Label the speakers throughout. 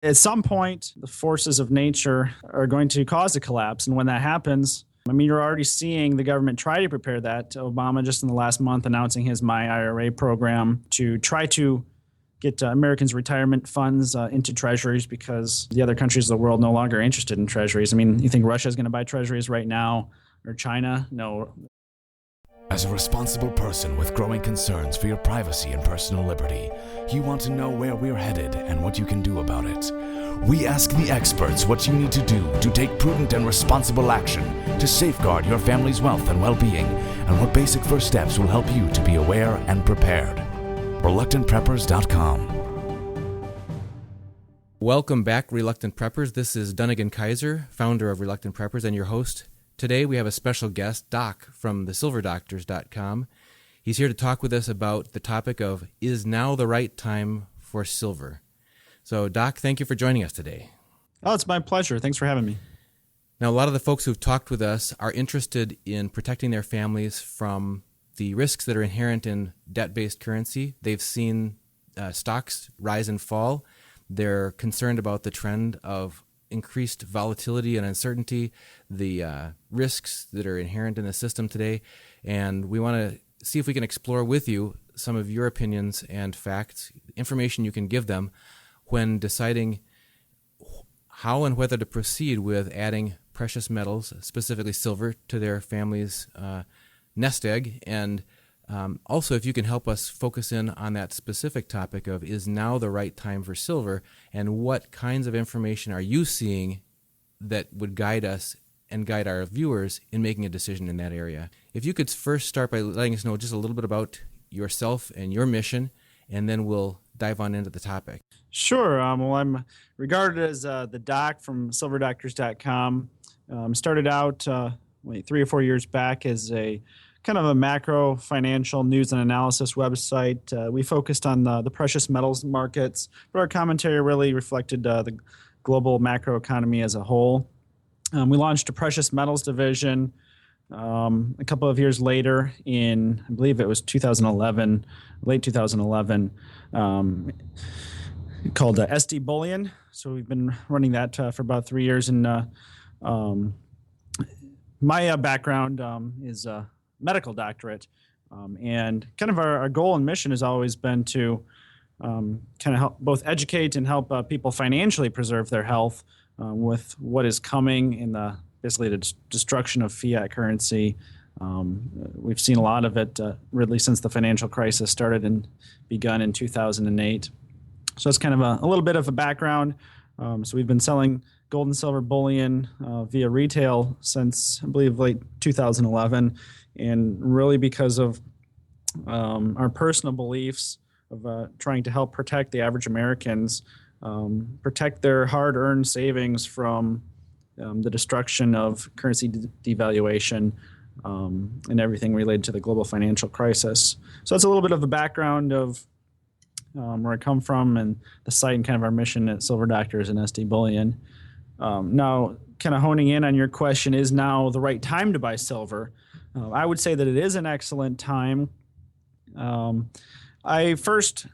Speaker 1: At some point, the forces of nature are going to cause a collapse. And when that happens, you're already seeing the government try to prepare that. Obama just in the last month announcing his My IRA program to try to get Americans' retirement funds into treasuries because the other countries of the world no longer are interested in treasuries. You think Russia is going to buy treasuries right now or China? No.
Speaker 2: As a responsible person with growing concerns for your privacy and personal liberty, you want to know where we're headed and what you can do about it. We ask the experts what you need to do to take prudent and responsible action to safeguard your family's wealth and well-being, and what basic first steps will help you to be aware and prepared. ReluctantPreppers.com.
Speaker 3: Welcome back, Reluctant Preppers. This is Dunnigan Kaiser, founder of Reluctant Preppers, and your host. Today we have a special guest, Doc, from thesilverdoctors.com. He's here to talk with us about the topic of, is now the right time for silver? So, Doc, thank you for joining us today.
Speaker 1: Oh, it's my pleasure. Thanks for having me.
Speaker 3: Now, a lot of the folks who've talked with us are interested in protecting their families from the risks that are inherent in debt-based currency. They've seen stocks rise and fall. They're concerned about the trend of increased volatility and uncertainty, the risks that are inherent in the system today. And we want to see if we can explore with you some of your opinions and facts, information you can give them when deciding how and whether to proceed with adding precious metals, specifically silver, to their family's nest egg. And also, if you can help us focus in on that specific topic of, is now the right time for silver, and what kinds of information are you seeing that would guide us and guide our viewers in making a decision in that area. If you could first start by letting us know just a little bit about yourself and your mission, and then we'll dive on into the topic.
Speaker 1: Sure. Well, I'm regarded as the doc from silverdoctors.com. Started out 3 or 4 years back as a kind of a macro financial news and analysis website. We focused on the precious metals markets, but our commentary really reflected the global macro economy as a whole. We launched a precious metals division a couple of years later in, I believe it was 2011, late 2011, called SD Bullion. So we've been running that for about 3 years. And my background is medical doctorate, and kind of our goal and mission has always been to kind of help both educate and help people financially preserve their health with what is coming in basically the destruction of fiat currency. We've seen a lot of it really since the financial crisis started and begun in 2008. So that's kind of a little bit of a background. So we've been selling gold and silver bullion via retail since, I believe, late 2011. And really because of our personal beliefs of trying to help protect the average Americans, protect their hard-earned savings from the destruction of currency devaluation and everything related to the global financial crisis. So that's a little bit of the background of where I come from and the site and kind of our mission at Silver Doctors and SD Bullion. Now, kind of honing in on your question, is now the right time to buy silver? I would say that it is an excellent time. I first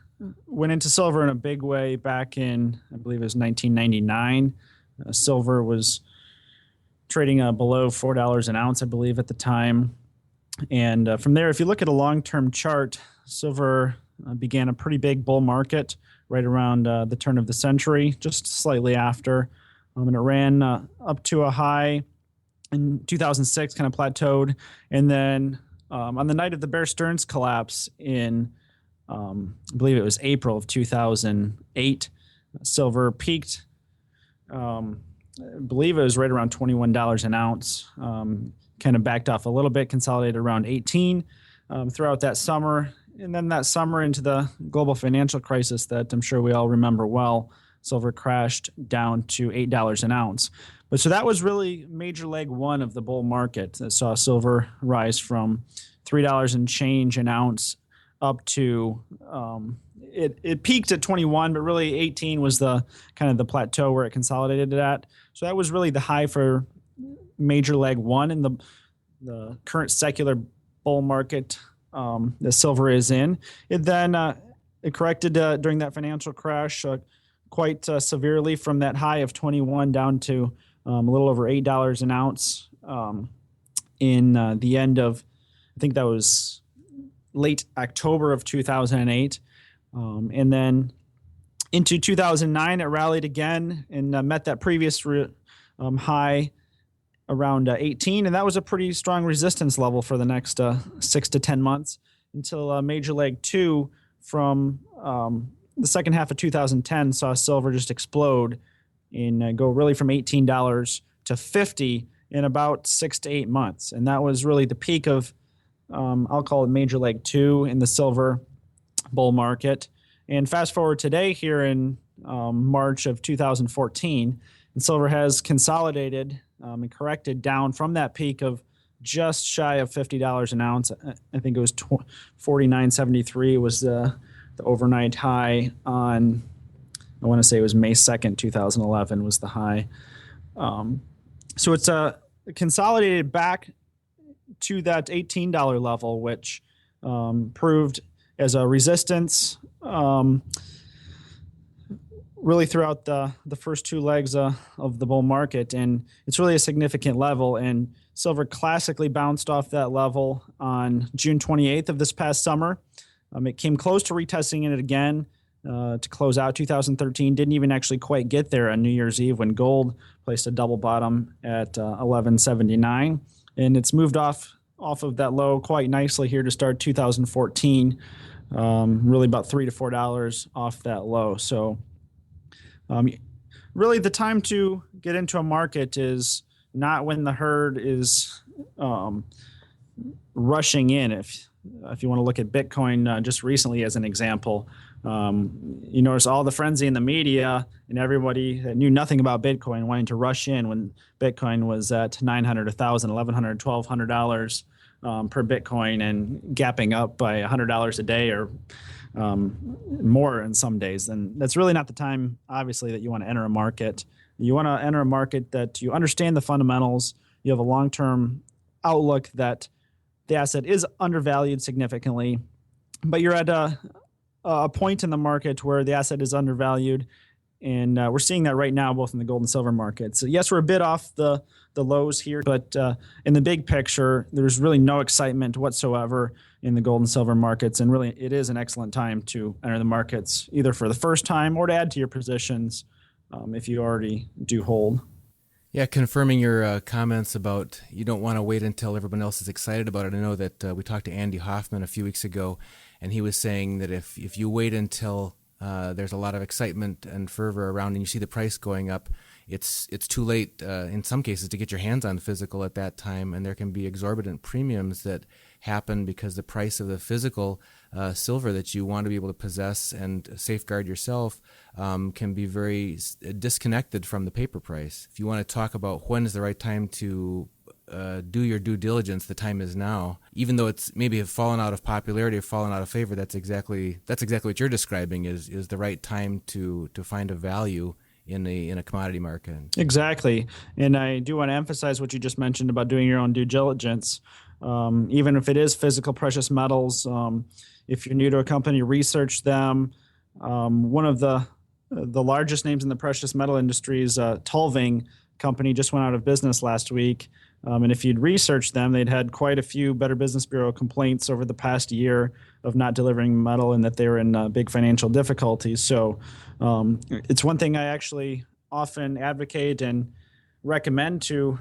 Speaker 1: went into silver in a big way back in, I believe it was 1999. Silver was trading below $4 an ounce, I believe, at the time. And from there, if you look at a long-term chart, silver began a pretty big bull market right around the turn of the century, just slightly after. And it ran up to a high in 2006, kind of plateaued. And then on the night of the Bear Stearns collapse in, I believe it was April of 2008, silver peaked. I believe it was right around $21 an ounce, kind of backed off a little bit, consolidated around 18 throughout that summer. And then that summer into the global financial crisis that I'm sure we all remember well, silver crashed down to $8 an ounce. But so that was really major leg one of the bull market that saw silver rise from $3 and change an ounce up to it peaked at 21, but really 18 was the kind of the plateau where it consolidated at. So that was really the high for major leg one in the current secular bull market that silver is in. It then it corrected during that financial crash, quite severely from that high of 21 down to a little over $8 an ounce in the end of, I think that was late October of 2008. And then into 2009, it rallied again and met that previous high around 18. And that was a pretty strong resistance level for the next 6 to 10 months until Major Leg 2 from the second half of 2010 saw silver just explode and go really from $18 to $50 in about 6 to 8 months. And that was really the peak of, I'll call it Major Leg 2 in the silver bull market. And fast forward today here in March of 2014, and silver has consolidated and corrected down from that peak of just shy of $50 an ounce. I think it was $49.73 was the overnight high on, I want to say it was May 2nd, 2011 was the high. So it's consolidated back to that $18 level, which proved as a resistance really throughout the first two legs of the bull market. And it's really a significant level. And silver classically bounced off that level on June 28th of this past summer. It came close to retesting it again to close out 2013. Didn't even actually quite get there on New Year's Eve when gold placed a double bottom at $11.79. And it's moved off of that low quite nicely here to start 2014. Really about $3 to $4 off that low. So really the time to get into a market is not when the herd is rushing in. If you want to look at Bitcoin just recently as an example, you notice all the frenzy in the media and everybody that knew nothing about Bitcoin wanting to rush in when Bitcoin was at $900, $1,000, $1,100, $1,200 per Bitcoin and gapping up by $100 a day or more in some days. And that's really not the time, obviously, that you want to enter a market. You want to enter a market that you understand the fundamentals, you have a long-term outlook that the asset is undervalued significantly, but you're at a point in the market where the asset is undervalued. And we're seeing that right now, both in the gold and silver markets. So yes, we're a bit off the lows here, but in the big picture, there's really no excitement whatsoever in the gold and silver markets. And really, it is an excellent time to enter the markets, either for the first time or to add to your positions if you already do hold.
Speaker 3: Yeah, confirming your comments about you don't want to wait until everyone else is excited about it. I know that we talked to Andy Hoffman a few weeks ago, and he was saying that if you wait until there's a lot of excitement and fervor around and you see the price going up, it's too late in some cases to get your hands on physical at that time, and there can be exorbitant premiums that happen because the price of the physical silver that you want to be able to possess and safeguard yourself can be very disconnected from the paper price. If you want to talk about when is the right time to do your due diligence, the time is now. Even though it's maybe fallen out of popularity or fallen out of favor, that's exactly what you're describing is the right time to find a value in a commodity market.
Speaker 1: Exactly. And I do want to emphasize what you just mentioned about doing your own due diligence. Even if it is physical precious metals, if you're new to a company, research them. One of the largest names in the precious metal industry is Tulving company, just went out of business last week. And if you'd researched them, they'd had quite a few Better Business Bureau complaints over the past year of not delivering metal and that they were in big financial difficulties. So it's one thing I actually often advocate and recommend to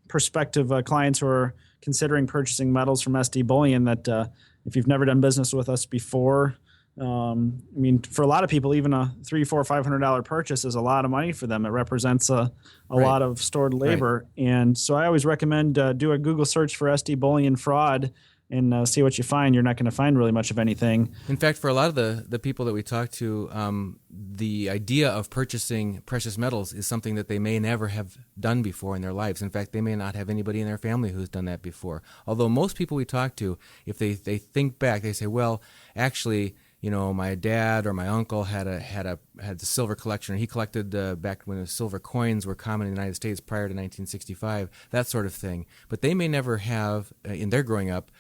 Speaker 1: prospective clients who are considering purchasing metals from SD Bullion that if you've never done business with us before, I mean, for a lot of people, even a $300, $400, $500 purchase is a lot of money for them. It represents a lot of stored labor. Right. And so I always recommend do a Google search for SD Bullion fraud and see what you find. You're not going to find really much of anything.
Speaker 3: In fact, for a lot of the people that we talk to, the idea of purchasing precious metals is something that they may never have done before in their lives. In fact, they may not have anybody in their family who's done that before. Although most people we talk to, if they think back, they say, well, actually, my dad or my uncle had the silver collection, or he collected back when the silver coins were common in the United States prior to 1965, that sort of thing. But they may never have, in their growing up,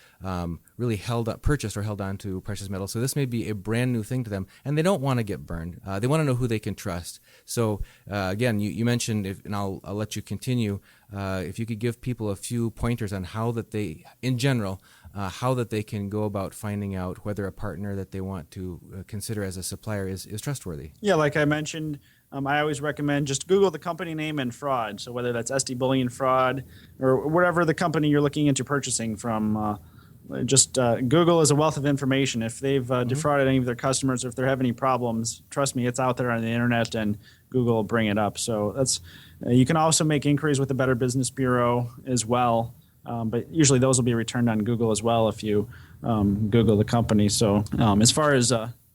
Speaker 3: really purchased or held on to precious metals. So this may be a brand new thing to them, and they don't want to get burned. They want to know who they can trust. So again, you mentioned, and I'll let you continue, if you could give people a few pointers on how that they, in general, how that they can go about finding out whether a partner that they want to consider as a supplier is trustworthy.
Speaker 1: Yeah, like I mentioned, I always recommend just Google the company name and fraud. So whether that's SD Bullion fraud or whatever the company you're looking into purchasing from, Google is a wealth of information. If they've defrauded any of their customers, or if they have any problems, trust me, it's out there on the internet, and Google will bring it up. So that's you can also make inquiries with the Better Business Bureau as well. But usually those will be returned on Google as well if you Google the company. So as far as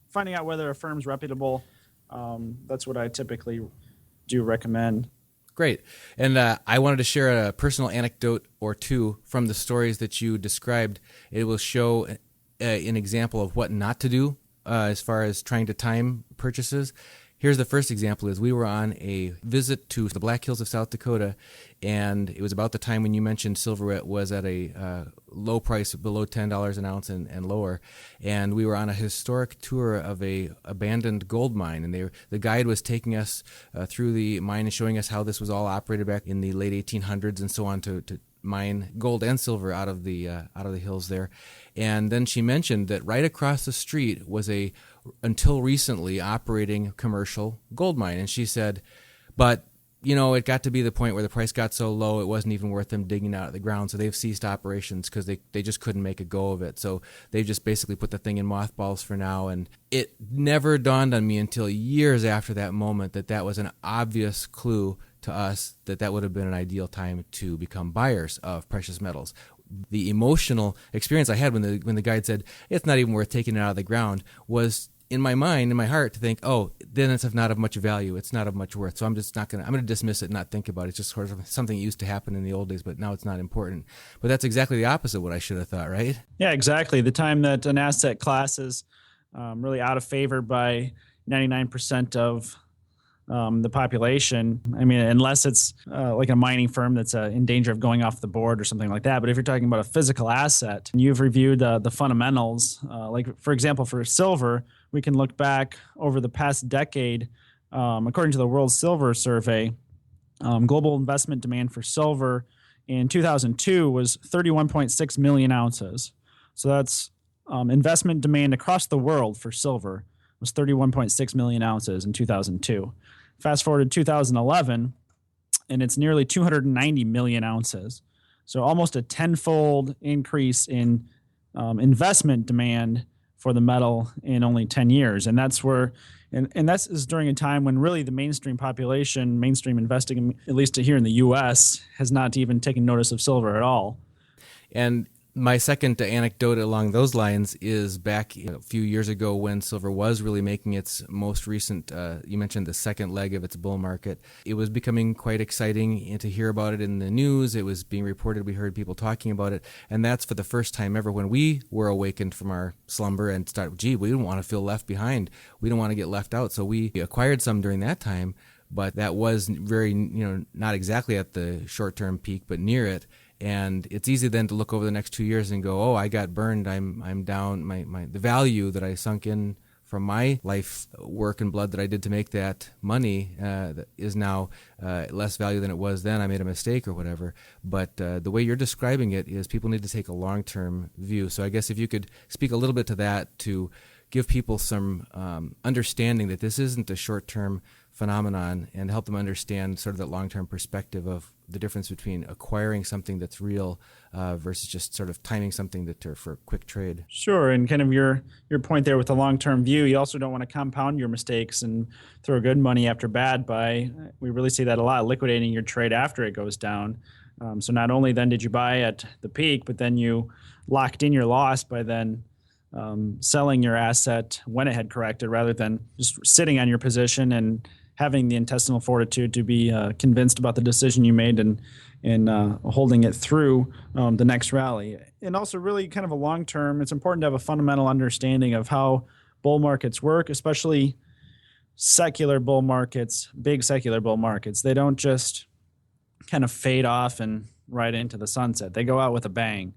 Speaker 1: finding out whether a firm's reputable, that's what I typically do recommend.
Speaker 3: Great. And I wanted to share a personal anecdote or two from the stories that you described. It will show an example of what not to do as far as trying to time purchases. Here's the first example. Is we were on a visit to the Black Hills of South Dakota, and it was about the time when you mentioned silver was at a low price, below $10 an ounce and lower. And we were on a historic tour of a abandoned gold mine, and the guide was taking us through the mine and showing us how this was all operated back in the late 1800s and so on to mine gold and silver out of the hills there. And then she mentioned that right across the street was until recently operating commercial gold mine. And she said, but it got to be the point where the price got so low it wasn't even worth them digging out of the ground. So they've ceased operations because they just couldn't make a go of it. So they've just basically put the thing in mothballs for now. And it never dawned on me until years after that moment that was an obvious clue to us that would have been an ideal time to become buyers of precious metals. The emotional experience I had when the guide said it's not even worth taking it out of the ground was in my mind, in my heart, to think, oh, then it's not of much value. It's not of much worth. So I'm going to dismiss it and not think about it. It's just sort of something that used to happen in the old days, but now it's not important. But that's exactly the opposite of what I should have thought, right?
Speaker 1: Yeah, exactly. The time that an asset class is really out of favor by 99% of the population. I mean, unless it's like a mining firm that's in danger of going off the board or something like that. But if you're talking about a physical asset, and you've reviewed the fundamentals, like for example, for silver, we can look back over the past decade. According to the World Silver Survey, global investment demand for silver in 2002 was 31.6 million ounces. So that's investment demand across the world for silver was 31.6 million ounces in 2002. Fast forward to 2011, and it's nearly 290 million ounces. So almost a tenfold increase in investment demand for the metal in only 10 years. And that's where, and that's is during a time when really the mainstream population, mainstream investing, at least here in the U.S., has not even taken notice of silver at all.
Speaker 3: And my second anecdote along those lines is back a few years ago when silver was really making its most recent, you mentioned the second leg of its bull market. It was becoming quite exciting to hear about it in the news. It was being reported. We heard people talking about it. And that's for the first time ever when we were awakened from our slumber and started, we don't want to feel left behind. We don't want to get left out. So we acquired some during that time, but that was very, not exactly at the short-term peak, but near it. And it's easy then to look over the next 2 years and go, oh, I got burned. I'm down. The value that I sunk in from my life work and blood that I did to make that money is now less value than it was then. I made a mistake or whatever. But the way you're describing it is people need to take a long-term view. So I guess if you could speak a little bit to that to give people some understanding that this isn't a short-term phenomenon and help them understand sort of that long-term perspective of the difference between acquiring something that's real versus just sort of timing something for quick trade.
Speaker 1: Sure, and kind of your point there with the long-term view, you also don't want to compound your mistakes and throw good money after bad by, we really see that a lot, liquidating your trade after it goes down. So not only then did you buy at the peak, but then you locked in your loss by then selling your asset when it had corrected rather than just sitting on your position and having the intestinal fortitude to be convinced about the decision you made and holding it through the next rally. And also really kind of a long-term, it's important to have a fundamental understanding of how bull markets work, especially secular bull markets, big secular bull markets. They don't just kind of fade off and right into the sunset. They go out with a bang.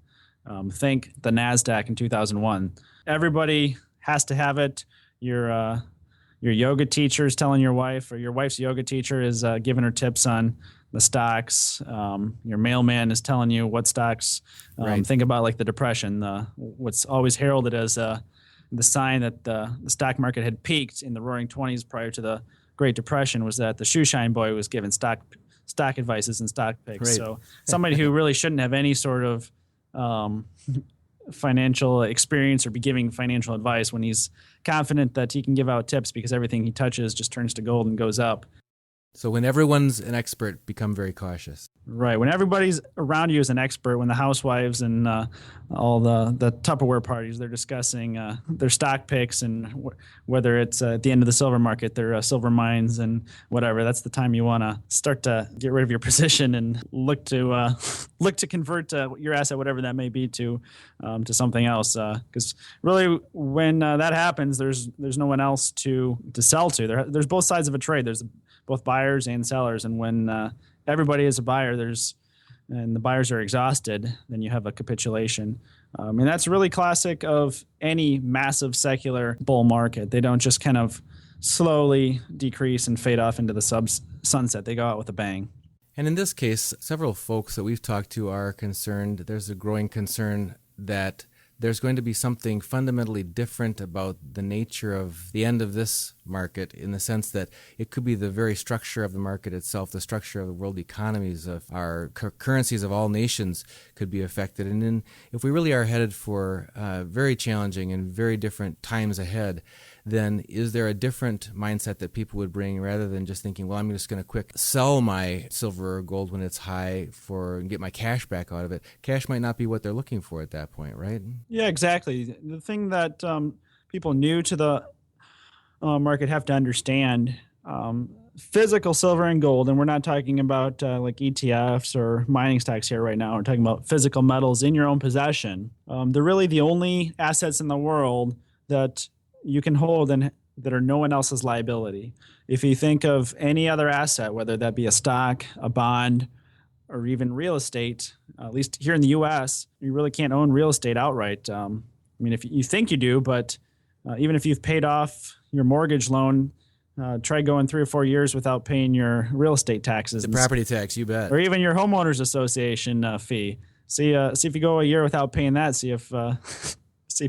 Speaker 1: Think the NASDAQ in 2001. Everybody has to have it. Your yoga teacher is telling your wife, or your wife's yoga teacher is giving her tips on the stocks. Your mailman is telling you what stocks.
Speaker 3: Right.
Speaker 1: Think about like the Depression. What's always heralded as the sign that the stock market had peaked in the Roaring '20s prior to the Great Depression was that the shoeshine boy was giving stock advices and stock picks.
Speaker 3: Right.
Speaker 1: So somebody who really shouldn't have any sort of financial experience or be giving financial advice when he's confident that he can give out tips because everything he touches just turns to gold and goes up.
Speaker 3: So when everyone's an expert, become very cautious.
Speaker 1: Right. When everybody's around you is an expert, when the housewives and all the Tupperware parties, they're discussing their stock picks and whether it's at the end of the silver market, their silver mines and whatever, that's the time you want to start to get rid of your position and look to convert your asset, whatever that may be, to something else. Because really, when that happens, there's no one else to sell to. There's both sides of a trade. There's both buyers and sellers, and when everybody is a buyer, and the buyers are exhausted, then you have a capitulation. And that's really classic of any massive secular bull market. They don't just kind of slowly decrease and fade off into the sunset. They go out with a bang.
Speaker 3: And in this case, several folks that we've talked to are concerned. There's a growing concern that there's going to be something fundamentally different about the nature of the end of this market, in the sense that it could be the very structure of the market itself, the structure of the world economies, of our currencies of all nations could be affected. And then if we really are headed for very challenging and very different times ahead, then is there a different mindset that people would bring, rather than just thinking, well, I'm just going to quick sell my silver or gold when it's high and get my cash back out of it? Cash might not be what they're looking for at that point, right?
Speaker 1: Yeah, exactly. The thing that people new to the market have to understand, physical silver and gold, and we're not talking about like ETFs or mining stocks here right now. We're talking about physical metals in your own possession. They're really the only assets in the world that you can hold and that are no one else's liability. If you think of any other asset, whether that be a stock, a bond, or even real estate, at least here in the U.S., you really can't own real estate outright. I mean, if you think you do, but even if you've paid off your mortgage loan, try going 3 or 4 years without paying your real estate taxes.
Speaker 3: The property tax, you bet.
Speaker 1: Or even your homeowners association if you go a year without paying that, see if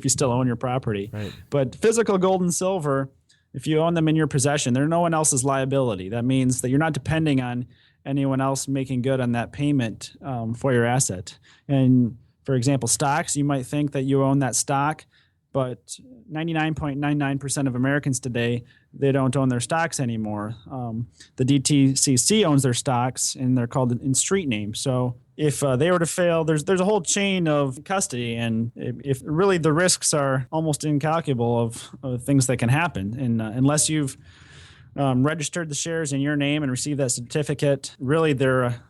Speaker 1: you still own your property.
Speaker 3: Right.
Speaker 1: But physical gold and silver, if you own them in your possession, they're no one else's liability. That means that you're not depending on anyone else making good on that payment for your asset. And for example, stocks, you might think that you own that stock, but 99.99% of Americans today, they don't own their stocks anymore. The DTCC owns their stocks, and they're called in street names. So if they were to fail, there's a whole chain of custody, and if really the risks are almost incalculable of things that can happen. And unless you've registered the shares in your name and received that certificate, really they're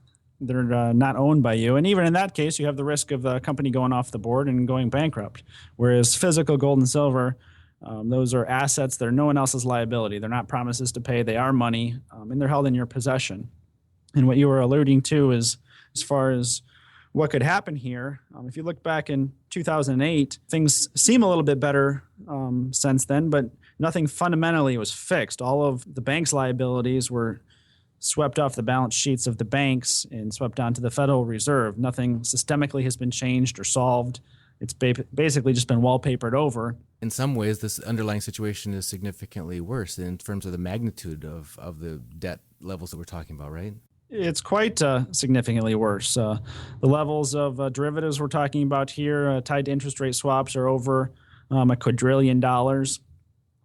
Speaker 1: not owned by you. And even in that case, you have the risk of the company going off the board and going bankrupt. Whereas physical gold and silver, those are assets. They're no one else's liability. They're not promises to pay. They are money, and they're held in your possession. And what you were alluding to is, as far as what could happen here, if you look back in 2008, things seem a little bit better since then, but nothing fundamentally was fixed. All of the bank's liabilities were swept off the balance sheets of the banks and swept onto the Federal Reserve. Nothing systemically has been changed or solved. It's basically just been wallpapered over.
Speaker 3: In some ways, this underlying situation is significantly worse in terms of the magnitude of the debt levels that we're talking about, right?
Speaker 1: It's quite significantly worse. The levels of derivatives we're talking about here tied to interest rate swaps are over $1 quadrillion,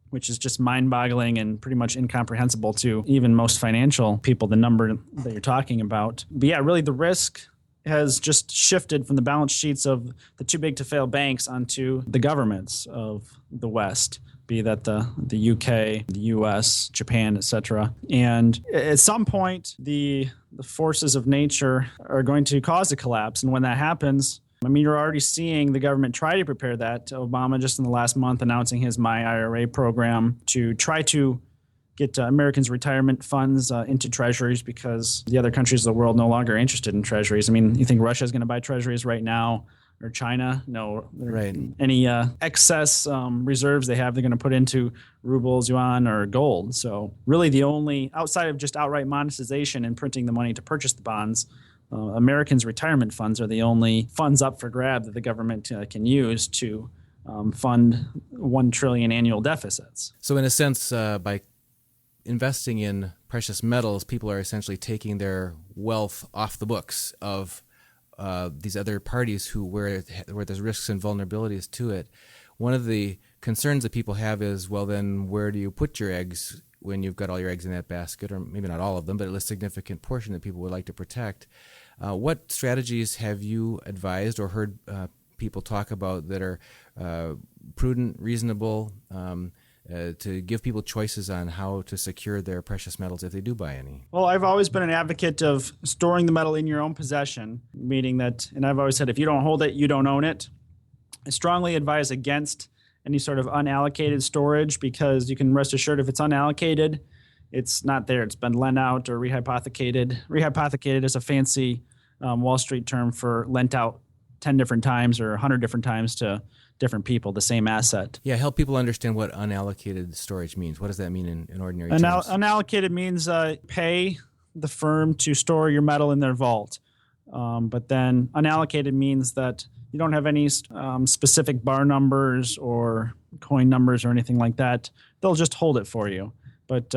Speaker 1: which is just mind-boggling and pretty much incomprehensible to even most financial people, the number that you're talking about. But yeah, really the risk has just shifted from the balance sheets of the too-big-to-fail banks onto the governments of the West, be that the UK, the US, Japan, etc. And at some point, the forces of nature are going to cause a collapse. And when that happens, I mean, you're already seeing the government try to prepare that. Obama just in the last month announcing his My IRA program to try to get Americans' retirement funds into treasuries because the other countries of the world no longer are interested in treasuries. I mean, you think Russia is going to buy treasuries right now? Or China? No.
Speaker 3: Right.
Speaker 1: Any excess reserves they have, they're going to put into rubles, yuan, or gold. So really the only, outside of just outright monetization and printing the money to purchase the bonds, Americans' retirement funds are the only funds up for grab that the government can use to fund 1 trillion annual deficits.
Speaker 3: So in a sense, by investing in precious metals, people are essentially taking their wealth off the books of these other parties where there's risks and vulnerabilities to it. One of the concerns that people have is, well, then where do you put your eggs when you've got all your eggs in that basket, or maybe not all of them, but a significant portion that people would like to protect? What strategies have you advised or heard people talk about that are prudent, reasonable, to give people choices on how to secure their precious metals if they do buy any?
Speaker 1: Well, I've always been an advocate of storing the metal in your own possession, meaning that, and I've always said, if you don't hold it, you don't own it. I strongly advise against any sort of unallocated storage because you can rest assured if it's unallocated, it's not there. It's been lent out or rehypothecated. Rehypothecated is a fancy Wall Street term for lent out 10 different times or 100 different times to different people, the same asset.
Speaker 3: Yeah, help people understand what unallocated storage means. What does that mean in ordinary terms?
Speaker 1: Unallocated means pay the firm to store your metal in their vault. But then unallocated means that you don't have any specific bar numbers or coin numbers or anything like that. They'll just hold it for you. But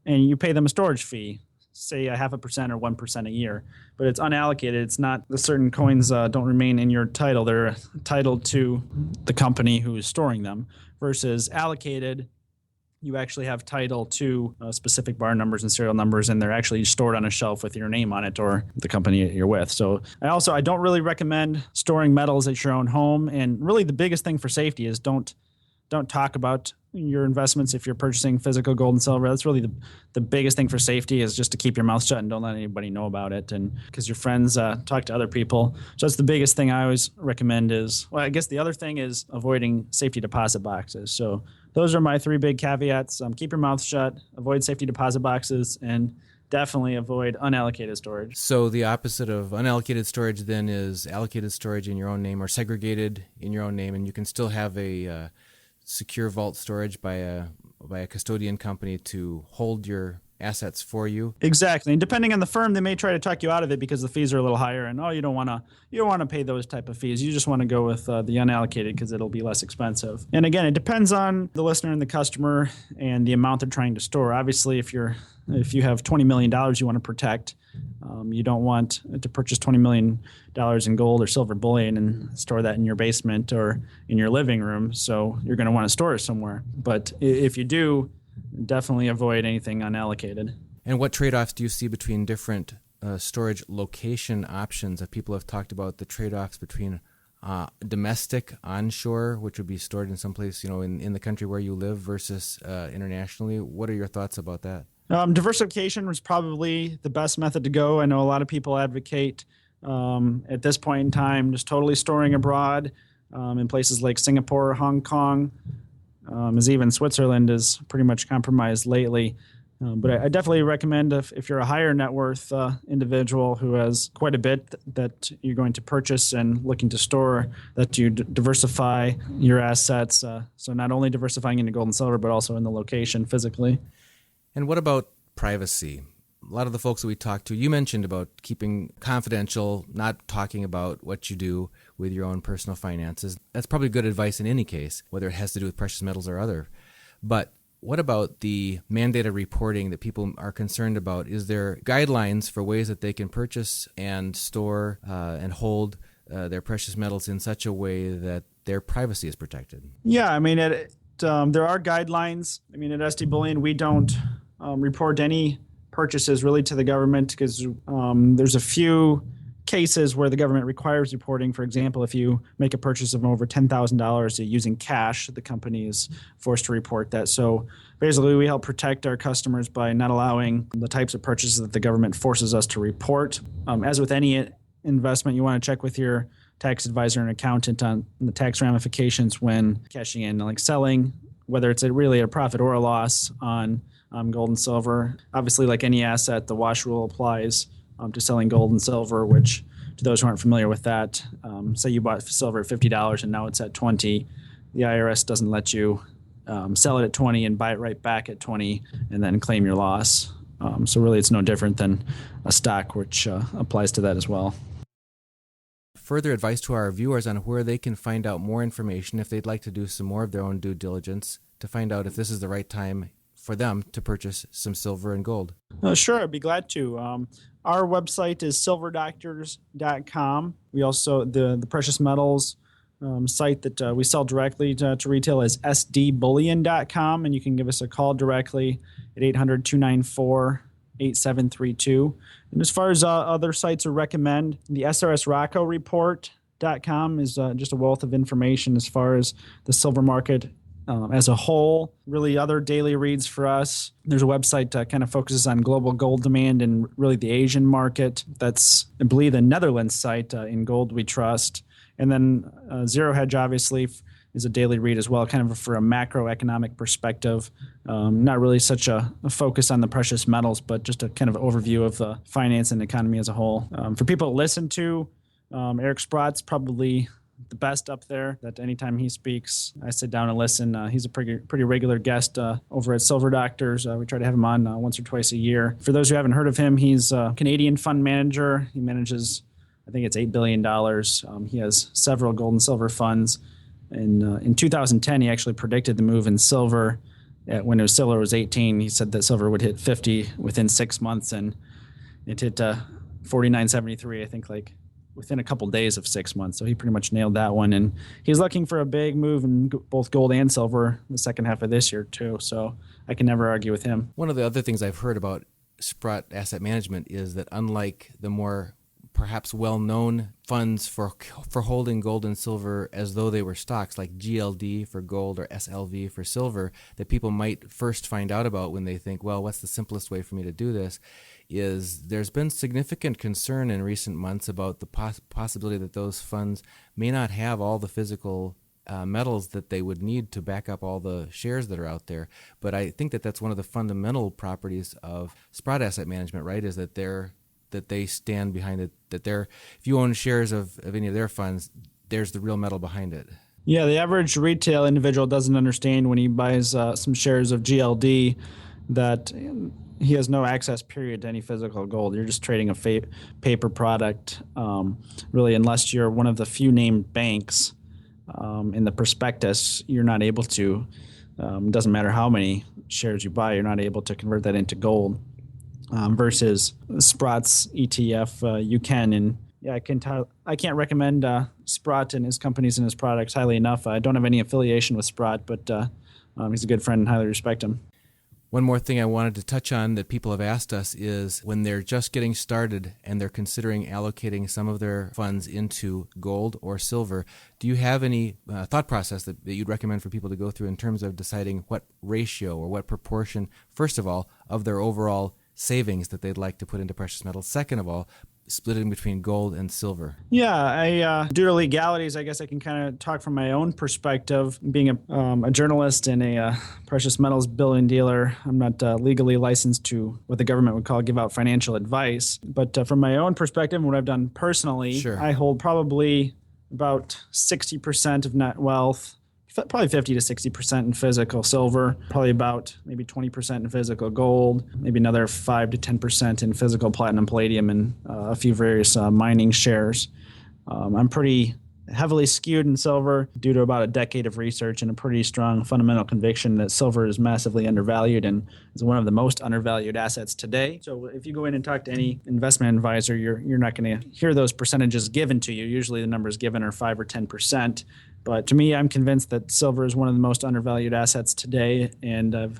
Speaker 1: and you pay them a storage fee, say 0.5% or 1% a year. But it's unallocated. It's not, the certain coins don't remain in your title. They're titled to the company who is storing them. Versus allocated, you actually have title to specific bar numbers and serial numbers, and they're actually stored on a shelf with your name on it or the company you're with. So I don't really recommend storing metals at your own home. And really the biggest thing for safety is don't talk about your investments if you're purchasing physical gold and silver. That's really the biggest thing for safety, is just to keep your mouth shut and don't let anybody know about it. And because your friends talk to other people. So that's the biggest thing I always recommend is, well, I guess the other thing is avoiding safety deposit boxes. So those are my 3 big caveats. Keep your mouth shut, avoid safety deposit boxes, and definitely avoid unallocated storage.
Speaker 3: So the opposite of unallocated storage then is allocated storage in your own name or segregated in your own name, and you can still have a secure vault storage by a custodian company to hold your assets for you.
Speaker 1: Exactly. And depending on the firm, they may try to talk you out of it because the fees are a little higher, and you don't want to pay those type of fees. You just want to go with the unallocated because it'll be less expensive. And again, it depends on the listener and the customer and the amount they're trying to store. Obviously, if you have $20 million you want to protect, you don't want to purchase $20 million in gold or silver bullion and store that in your basement or in your living room. So you're going to want to store it somewhere. But if you do, definitely avoid anything unallocated.
Speaker 3: And what trade-offs do you see between different storage location options? That people have talked about the trade-offs between domestic, onshore, which would be stored in some place, in the country where you live, versus internationally. What are your thoughts about that?
Speaker 1: Diversification was probably the best method to go. I know a lot of people advocate at this point in time just totally storing abroad in places like Singapore, Hong Kong, as even Switzerland is pretty much compromised lately. But I definitely recommend if you're a higher net worth individual who has quite a bit that you're going to purchase and looking to store, that you diversify your assets. So not only diversifying into gold and silver, but also in the location physically.
Speaker 3: And what about privacy? A lot of the folks that we talked to, you mentioned about keeping confidential, not talking about what you do with your own personal finances. That's probably good advice in any case, whether it has to do with precious metals or other. But what about the mandated reporting that people are concerned about? Is there guidelines for ways that they can purchase and store and hold their precious metals in such a way that their privacy is protected?
Speaker 1: Yeah, I mean, there are guidelines. I mean, at SD Bullion, we don't report any purchases really to the government because there's a few cases where the government requires reporting. For example, if you make a purchase of over $10,000 using cash, the company is forced to report that. So basically, we help protect our customers by not allowing the types of purchases that the government forces us to report. As with any investment, you want to check with your tax advisor and accountant on the tax ramifications when cashing in, like selling, whether it's really a profit or a loss on gold and silver. Obviously, like any asset, the wash rule applies to selling gold and silver, which to those who aren't familiar with that, say you bought silver at $50 and now it's at 20, the IRS doesn't let you sell it at 20 and buy it right back at 20 and then claim your loss. So really it's no different than a stock, which applies to that as well.
Speaker 3: Further advice to our viewers on where they can find out more information if they'd like to do some more of their own due diligence to find out if this is the right time for them to purchase some silver and gold.
Speaker 1: Sure, I'd be glad to. Our website is silverdoctors.com. We also, the precious metals site that we sell directly to retail is sdbullion.com, and you can give us a call directly at 800-294-8732. And as far as other sites I recommend, the srsrocco.report.com is just a wealth of information as far as the silver market as a whole. Really other daily reads for us. There's a website that kind of focuses on global gold demand and really the Asian market. That's, I believe, the Netherlands site, In Gold We Trust. And then Zero Hedge, obviously, is a daily read as well, kind of for a macroeconomic perspective. Not really such a focus on the precious metals, but just a kind of overview of the finance and economy as a whole. For people to listen to, Eric Sprott's probably the best up there, that anytime he speaks, I sit down and listen. He's a pretty regular guest over at Silver Doctors. We try to have him on once or twice a year. For those who haven't heard of him, he's a Canadian fund manager. He manages, I think it's $8 billion. He has several gold and silver funds. And in 2010, he actually predicted the move in silver. When silver was 18, he said that silver would hit 50 within 6 months, and it hit 49.73, I think, like within a couple days of 6 months. So he pretty much nailed that one. And he's looking for a big move in both gold and silver the second half of this year, too. So I can never argue with him.
Speaker 3: One of the other things I've heard about Sprott Asset Management is that unlike the more perhaps well-known funds for holding gold and silver as though they were stocks, like GLD for gold or SLV for silver, that people might first find out about when they think, well, what's the simplest way for me to do this, is there's been significant concern in recent months about the possibility that those funds may not have all the physical metals that they would need to back up all the shares that are out there. But I think that that's one of the fundamental properties of Sprott Asset Management, right, is that they stand behind it, that if you own shares of any of their funds, there's the real metal behind it.
Speaker 1: Yeah, the average retail individual doesn't understand when he buys some shares of GLD that he has no access period to any physical gold. You're just trading a paper product, really, unless you're one of the few named banks in the prospectus. You're not able to, doesn't matter how many shares you buy, you're not able to convert that into gold. Versus Sprott's ETF, you can. And yeah, I can't recommend Sprott and his companies and his products highly enough. I don't have any affiliation with Sprott, but he's a good friend and highly respect him.
Speaker 3: One more thing I wanted to touch on that people have asked us is when they're just getting started and they're considering allocating some of their funds into gold or silver, do you have any thought process that you'd recommend for people to go through in terms of deciding what ratio or what proportion, first of all, of their overall savings that they'd like to put into precious metals? Second of all, splitting between gold and silver.
Speaker 1: Yeah, due to legalities, I guess I can kind of talk from my own perspective. Being a journalist and a precious metals bullion dealer, I'm not legally licensed to what the government would call give out financial advice. But from my own perspective and what I've done personally,
Speaker 3: Sure.
Speaker 1: I hold probably about 60% of net wealth, probably 50 to 60% in physical silver, probably about maybe 20% in physical gold, maybe another 5 to 10% in physical platinum, palladium, and a few various mining shares. I'm pretty heavily skewed in silver due to about a decade of research and a pretty strong fundamental conviction that silver is massively undervalued and is one of the most undervalued assets today. So if you go in and talk to any investment advisor, you're not going to hear those percentages given to you. Usually the numbers given are 5 or 10%. But to me, I'm convinced that silver is one of the most undervalued assets today, and I've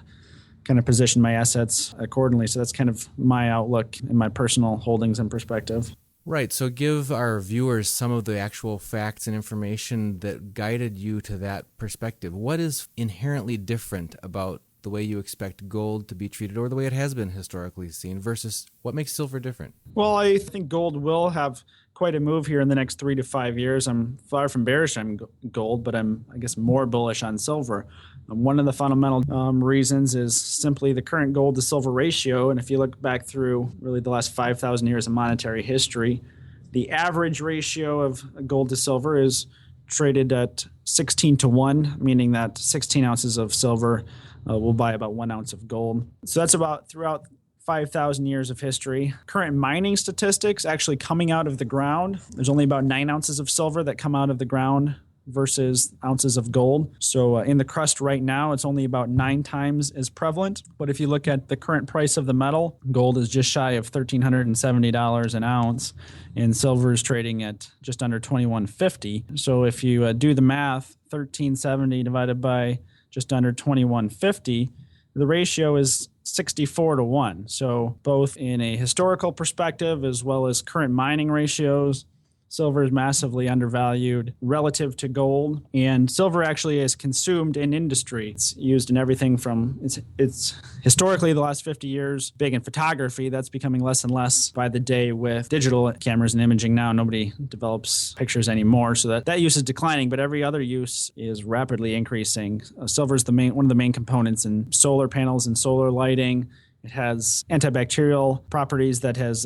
Speaker 1: kind of positioned my assets accordingly. So that's kind of my outlook and my personal holdings and perspective.
Speaker 3: Right. So give our viewers some of the actual facts and information that guided you to that perspective. What is inherently different about the way you expect gold to be treated or the way it has been historically seen versus what makes silver different?
Speaker 1: Well, I think gold will have quite a move here in the next 3 to 5 years. I'm far from bearish on gold, but I'm, I guess, more bullish on silver. One of the fundamental reasons is simply the current gold to silver ratio. And if you look back through really the last 5,000 years of monetary history, the average ratio of gold to silver is traded at 16 to 1, meaning that 16 ounces of silver will buy about 1 ounce of gold. So that's about throughout 5,000 years of history. Current mining statistics actually coming out of the ground, there's only about 9 ounces of silver that come out of the ground versus ounces of gold. So in the crust right now, it's only about 9 times as prevalent. But if you look at the current price of the metal, gold is just shy of $1,370 an ounce, and silver is trading at just under $2,150. So if you do the math, $1,370 divided by just under $2,150, the ratio is 64 to 1. So both in a historical perspective as well as current mining ratios, silver is massively undervalued relative to gold, and silver actually is consumed in industry. It's used in everything from, it's historically the last 50 years, big in photography. That's becoming less and less by the day with digital cameras and imaging now. Nobody develops pictures anymore, so that use is declining, but every other use is rapidly increasing. Silver is one of the main components in solar panels and solar lighting. It has antibacterial properties that has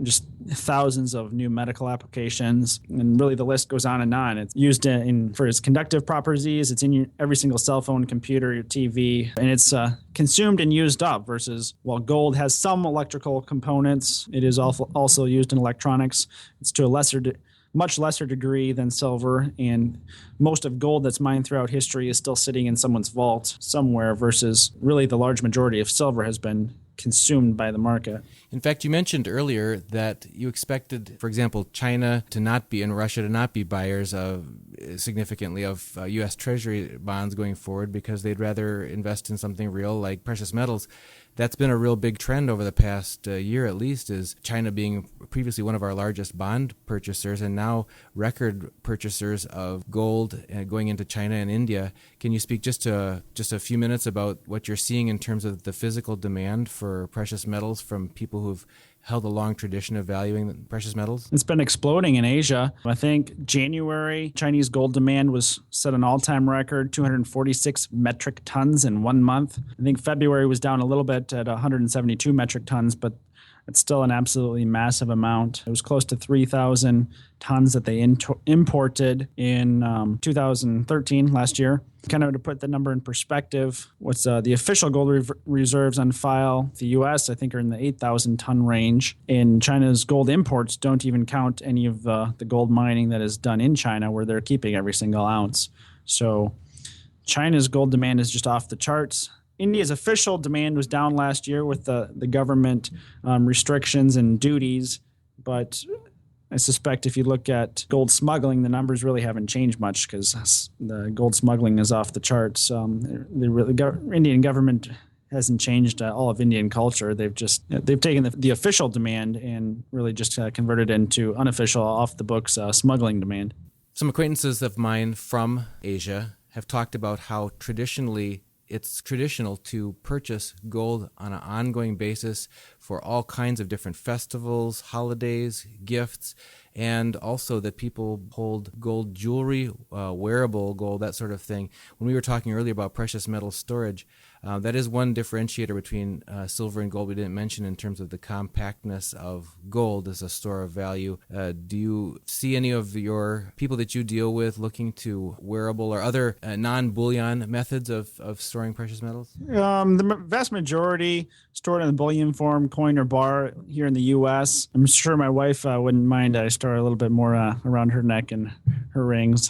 Speaker 1: just thousands of new medical applications, and really the list goes on and on. It's used for its conductive properties. It's in every single cell phone, computer, your TV, and it's consumed and used up versus while gold has some electrical components, it is also used in electronics. It's to a much lesser degree than silver, and most of gold that's mined throughout history is still sitting in someone's vault somewhere versus really the large majority of silver has been consumed by the market.
Speaker 3: In fact, you mentioned earlier that you expected, for example, China to not be and Russia to not be buyers significantly of U.S. Treasury bonds going forward because they'd rather invest in something real like precious metals. That's been a real big trend over the past year at least, is China being previously one of our largest bond purchasers and now record purchasers of gold going into China and India. Can you speak just a few minutes about what you're seeing in terms of the physical demand for precious metals from people who've held a long tradition of valuing precious metals?
Speaker 1: It's been exploding in Asia. I think January, Chinese gold demand was set an all-time record, 246 metric tons in 1 month. I think February was down a little bit at 172 metric tons, but it's still an absolutely massive amount. It was close to 3,000 tons that they imported in 2013, last year. Kind of to put the number in perspective, what's the official gold reserves on file? The U.S., I think, are in the 8,000 ton range. And China's gold imports don't even count any of the gold mining that is done in China, where they're keeping every single ounce. So China's gold demand is just off the charts. India's official demand was down last year with the government restrictions and duties, but I suspect if you look at gold smuggling, the numbers really haven't changed much because the gold smuggling is off the charts. The Indian government hasn't changed all of Indian culture. They've taken the official demand and really just converted it into unofficial, off the books smuggling demand.
Speaker 3: Some acquaintances of mine from Asia have talked about how it's traditional to purchase gold on an ongoing basis for all kinds of different festivals, holidays, gifts, and also that people hold gold jewelry, wearable gold, that sort of thing. When we were talking earlier about precious metal storage, that is one differentiator between silver and gold we didn't mention in terms of the compactness of gold as a store of value. Do you see any of your people that you deal with looking to wearable or other non-bullion methods of storing precious metals?
Speaker 1: The vast majority stored in the bullion form, coin or bar here in the U.S. I'm sure my wife wouldn't mind I store a little bit more around her neck and her rings.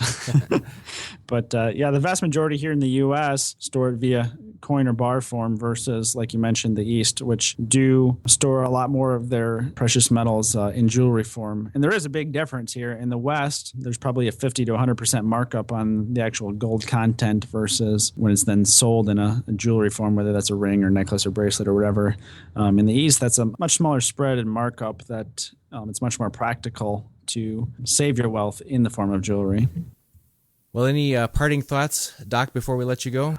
Speaker 1: But the vast majority here in the U.S. stored via coin or bar form versus, like you mentioned, the East, which do store a lot more of their precious metals in jewelry form. And there is a big difference here. In the West, there's probably a 50 to 100% markup on the actual gold content versus when it's then sold in a jewelry form, whether that's a ring or necklace or bracelet or whatever. In the East, that's a much smaller spread and markup that it's much more practical to save your wealth in the form of jewelry.
Speaker 3: Well, any parting thoughts, Doc, before we let you go?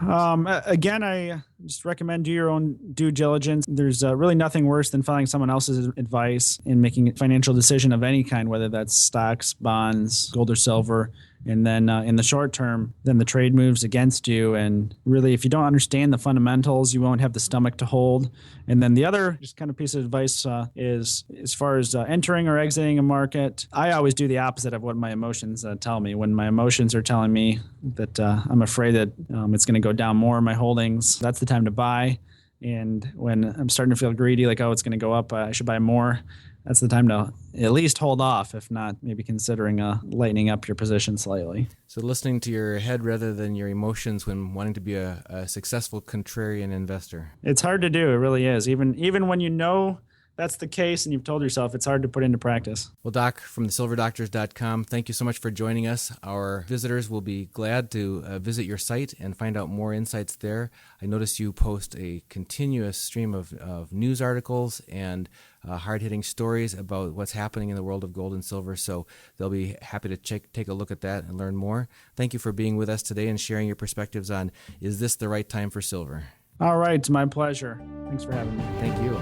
Speaker 1: Again, I just recommend do your own due diligence. There's really nothing worse than following someone else's advice in making a financial decision of any kind, whether that's stocks, bonds, gold or silver. And then in the short term, then the trade moves against you. And really, if you don't understand the fundamentals, you won't have the stomach to hold. And then the other just kind of piece of advice is as far as entering or exiting a market, I always do the opposite of what my emotions tell me. When my emotions are telling me that I'm afraid that it's going to go down more in my holdings, that's the time to buy. And when I'm starting to feel greedy, like, oh, it's going to go up, I should buy more, that's the time to at least hold off, if not maybe considering lightening up your position slightly.
Speaker 3: So listening to your head rather than your emotions when wanting to be a successful contrarian investor.
Speaker 1: It's hard to do. It really is. Even when you know that's the case and you've told yourself, it's hard to put into practice.
Speaker 3: Well, Doc, from thesilverdoctors.com, thank you so much for joining us. Our visitors will be glad to visit your site and find out more insights there. I notice you post a continuous stream of news articles and hard-hitting stories about what's happening in the world of gold and silver, so they'll be happy to take a look at that and learn more. Thank you for being with us today and sharing your perspectives on, is this the right time for silver?
Speaker 1: All right, it's my pleasure. Thanks for having me.
Speaker 3: Thank you.